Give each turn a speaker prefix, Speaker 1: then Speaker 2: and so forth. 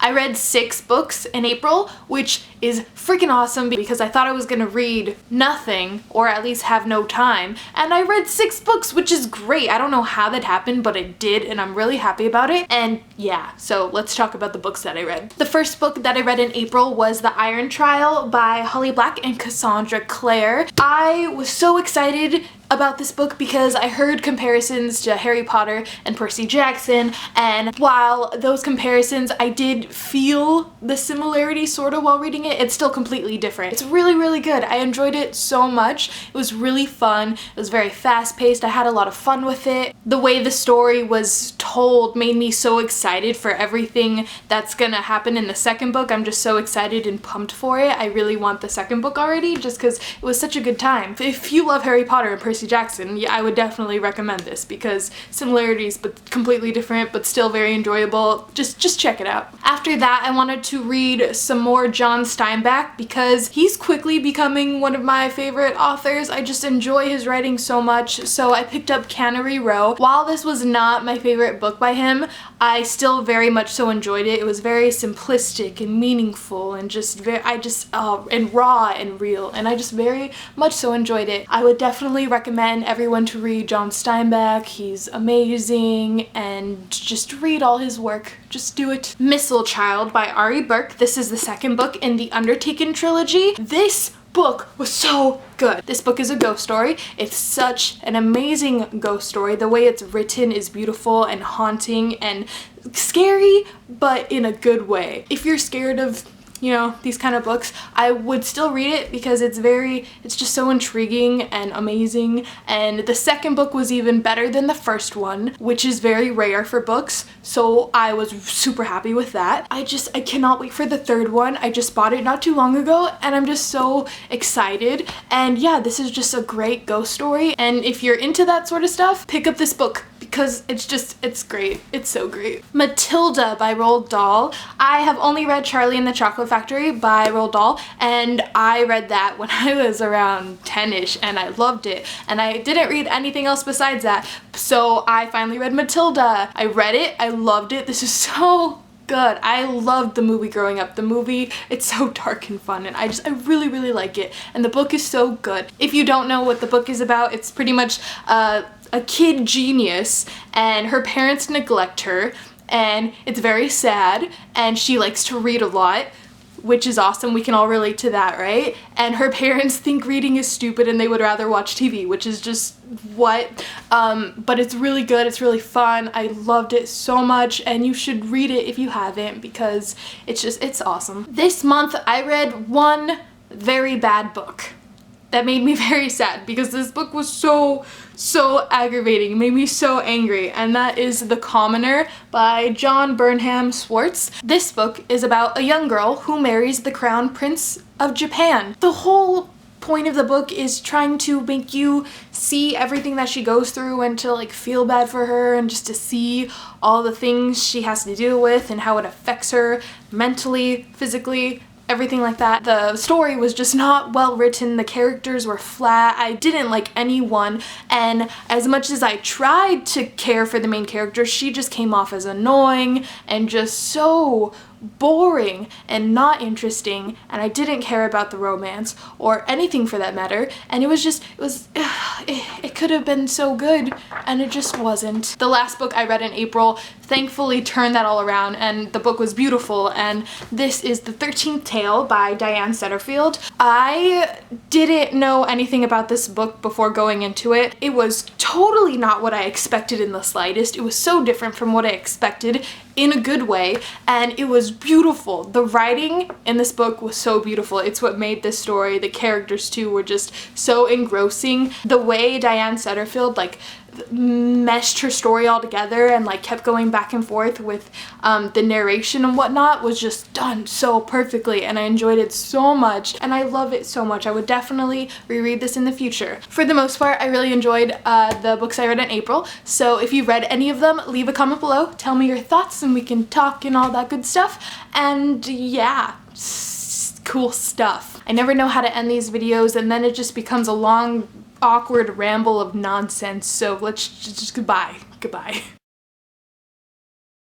Speaker 1: I read 6 books in April, which is freaking awesome because I thought I was gonna read nothing, or at least have no time, and I read 6 books, which is great. I don't know how that happened, but it did, and I'm really happy about it. And yeah, so let's talk about the books that I read. The first book that I read in April was The Iron Trial by Holly Black and Cassandra Clare. I was so excited about this book because I heard comparisons to Harry Potter and Percy Jackson, and while those comparisons, I did feel the similarity sort of while reading it, it's still completely different. It's really, really good. I enjoyed it so much. It was really fun. It was very fast-paced. I had a lot of fun with it. The way the story was told made me so excited for everything that's gonna happen in the second book. I'm just so excited and pumped for it. I really want the second book already just because it was such a good time. If you love Harry Potter and Percy Jackson, yeah, I would definitely recommend this because similarities but completely different but still very enjoyable. Just check it out. After that, I wanted to read some more John Steinbeck because he's quickly becoming one of my favorite authors. I just enjoy his writing so much, so I picked up Canary Row. While this was not my favorite book by him, I still very much so enjoyed it. It was very simplistic and meaningful and and raw and real, and I just very much so enjoyed it. I would definitely recommend everyone to read John Steinbeck. He's amazing, and just read all his work. Just do it. Mistle Child by Berk. This is the second book in the Undertaken trilogy. This book was so good. This book is a ghost story. It's such an amazing ghost story. The way it's written is beautiful and haunting and scary, but in a good way. If you're scared of, you know, these kind of books, I would still read it because it's just so intriguing and amazing. And the second book was even better than the first one, which is very rare for books, so I was super happy with that. I cannot wait for the third one. I just bought it not too long ago and I'm just so excited. And yeah, this is just a great ghost story, and if you're into that sort of stuff, pick up this book because it's great. It's so great. Matilda by Roald Dahl. I have only read Charlie and the Chocolate Factory by Roald Dahl, and I read that when I was around 10ish and I loved it, and I didn't read anything else besides that, so I finally read Matilda. I read it, I loved it. This is so good. I loved the movie growing up. The movie, it's so dark and fun, and I really, really like it, and the book is so good. If you don't know what the book is about, it's pretty much a kid genius and her parents neglect her, and it's very sad, and she likes to read a lot, which is awesome. We can all relate to that, right? And her parents think reading is stupid and they would rather watch TV, which is just what? But it's really good. It's really fun. I loved it so much, and you should read it if you haven't because it's awesome. This month I read one very bad book that made me very sad because this book was so aggravating. It made me so angry, and that is The Commoner by Burnham Schwartz. This book is about a young girl who marries the Crown Prince of Japan. The whole point of the book is trying to make you see everything that she goes through and to like feel bad for her and just to see all the things she has to deal with and how it affects her mentally, physically, everything like that. The story was just not well written. The characters were flat. I didn't like anyone, and as much as I tried to care for the main character, she just came off as annoying and just so boring and not interesting, and I didn't care about the romance or anything for that matter, and it could have been so good and it just wasn't. The last book I read in April thankfully turned that all around, and the book was beautiful, and this is The 13th Tale by Diane Setterfield. I didn't know anything about this book before going into it. It was totally not what I expected in the slightest. It was so different from what I expected in a good way, and it was beautiful. The writing in this book was so beautiful. It's what made this story. The characters too were just so engrossing. The way Diane Setterfield like meshed her story all together and like kept going back and forth with the narration and whatnot was just done so perfectly, and I enjoyed it so much and I love it so much. I would definitely reread this in the future. For the most part, I really enjoyed the books I read in April, so if you've read any of them, leave a comment below, tell me your thoughts and we can talk and all that good stuff. And yeah, cool stuff. I never know how to end these videos, and then it just becomes a long awkward ramble of nonsense, so let's just goodbye.